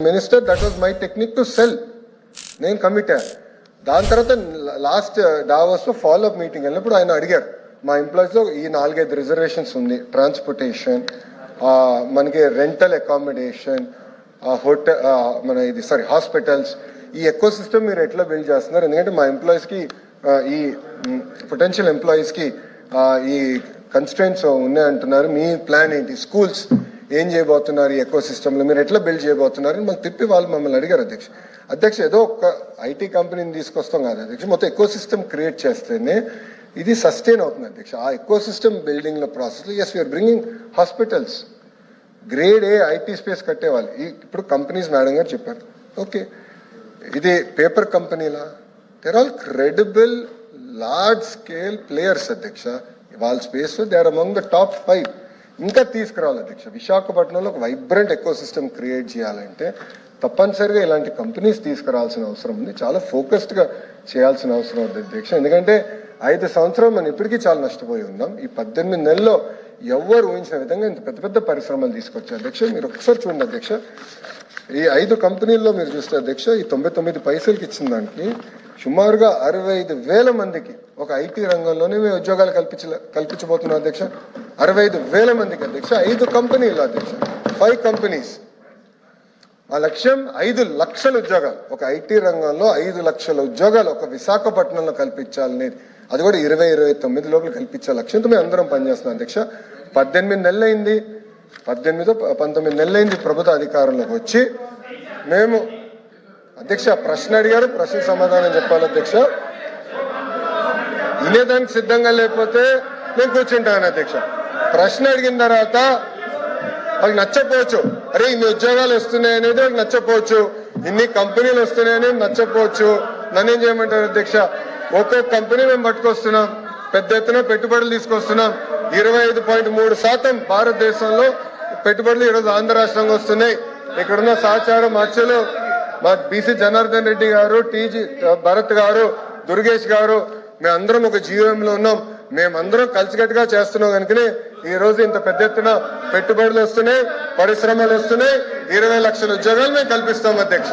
Minister that was my technique to cell. నేను కమిటా. దాని తర్వాత లాస్ట్ డావోస్ లో ఫాలో అప్ మీటింగ్ వెళ్ళినప్పుడు ఆయన అడిగారు, మా ఎంప్లాయీస్ లో ఈ 4-5 రిజర్వేషన్స్ ఉంది, ట్రాన్స్పోర్టేషన్, మనకి రెంటల్ అకామిడేషన్, హోటల్, మన ఇది హాస్పిటల్స్, ఈ ఎకో సిస్టమ్ మీరు ఎట్లా బిల్డ్ చేస్తున్నారు? ఎందుకంటే మా ఎంప్లాయీస్ కి ఈ పొటెన్షియల్ ఎంప్లాయీస్ కి ఈ కన్స్ట్రెంట్స్ ఉన్నాయంటున్నారు. మీ ప్లాన్ ఏంటి? స్కూల్స్ ఏం చేయబోతున్నారు? ఈ ఎకో సిస్టమ్లో మీరు ఎట్లా బిల్డ్ చేయబోతున్నారు అని మనం తిప్పి వాళ్ళు మమ్మల్ని అడిగారు. అధ్యక్ష ఏదో ఒక ఐటీ కంపెనీని తీసుకొస్తాం కాదు అధ్యక్ష, మొత్తం ఎకో సిస్టమ్ క్రియేట్ చేస్తేనే ఇది సస్టైన్ అవుతుంది అధ్యక్ష. ఆ ఎకో సిస్టమ్ బిల్డింగ్ లో ప్రాసెస్లో as we're bringing hospitals, grade A IT space కట్టేవాళ్ళు. ఇప్పుడు కంపెనీస్ మేడం గారు చెప్పారు, ఓకే ఇది పేపర్ కంపెనీలా? They're all credible large scale players అధ్యక్ష. వాళ్ళ space they are among the top 5. ఇంకా తీసుకురావాలి అధ్యక్ష. విశాఖపట్నంలో ఒక వైబ్రెంట్ ఎకో సిస్టమ్ క్రియేట్ చేయాలంటే తప్పనిసరిగా ఇలాంటి కంపెనీస్ తీసుకురావాల్సిన అవసరం ఉంది. చాలా ఫోకస్డ్గా చేయాల్సిన అవసరం ఉంది అధ్యక్ష. ఎందుకంటే 5 సంవత్సరాలు మనం ఇప్పటికీ చాలా నష్టపోయి ఉన్నాం. ఈ 18 నెలల్లో ఎవరు ఊహించిన విధంగా ఇంత పెద్ద పెద్ద పరిశ్రమలు తీసుకొచ్చారు అధ్యక్ష. మీరు ఒకసారి చూడండి అధ్యక్ష, ఈ 5 కంపెనీల్లో మీరు చూస్తే అధ్యక్ష, ఈ 99 పైసలకి ఇచ్చిన దానికి సుమారుగా 65,000 మందికి ఒక ఐటీ రంగంలోనే మేము ఉద్యోగాలు కల్పించబోతున్నాం అధ్యక్ష. 65,000 మందికి అధ్యక్ష. 5 కంపెనీలు అధ్యక్ష, 5 కంపెనీస్. ఆ లక్ష్యం 5 లక్షల ఉద్యోగాలు. ఒక ఐటీ రంగంలో 5 లక్షల ఉద్యోగాలు ఒక విశాఖపట్నంలో కల్పించాలనేది, అది కూడా 2029 లోపల కల్పించే లక్ష్యంతో మేము అందరం పనిచేస్తున్నాం అధ్యక్ష. 18 నెలలైంది, 19 నెలలైంది ప్రభుత్వ అధికారంలోకి వచ్చి. మేము అధ్యక్ష ప్రశ్న అడిగారు, ప్రశ్న సమాధానం చెప్పాలి అధ్యక్ష. వినేదానికి సిద్ధంగా లేకపోతే నేను కూర్చుంటాను అధ్యక్ష. ప్రశ్న అడిగిన తర్వాత వాళ్ళకి నచ్చపోవచ్చు, అరే ఇన్ని ఉద్యోగాలు వస్తున్నాయనేది వాళ్ళకి నచ్చపోవచ్చు, ఇన్ని కంపెనీలు వస్తున్నాయని నచ్చపోవచ్చు. నన్ను ఏం చేయమంటారు అధ్యక్ష? ఒక్కొక్క కంపెనీ మేము పట్టుకొస్తున్నాం, పెద్ద ఎత్తున పెట్టుబడులు తీసుకొస్తున్నాం. 25.3% భారతదేశంలో పెట్టుబడులు ఈరోజు ఆంధ్ర రాష్ట్రంగా వస్తున్నాయి. ఇక్కడున్న సహచారం అర్చలు మా బీసీ జనార్దన్ రెడ్డి గారు, టీజీ భరత్ గారు, దుర్గేష్ గారు, మేమందరం ఒక జీవోఎంలో ఉన్నాం. మేమందరం కలిసికట్టుగా చేస్తున్నాం కనుకనే ఈ రోజు ఇంత పెద్ద ఎత్తున పెట్టుబడులు వస్తున్నాయి, పరిశ్రమలు వస్తున్నాయి, 20 లక్షల ఉద్యోగాలు మేము కల్పిస్తాం అధ్యక్ష.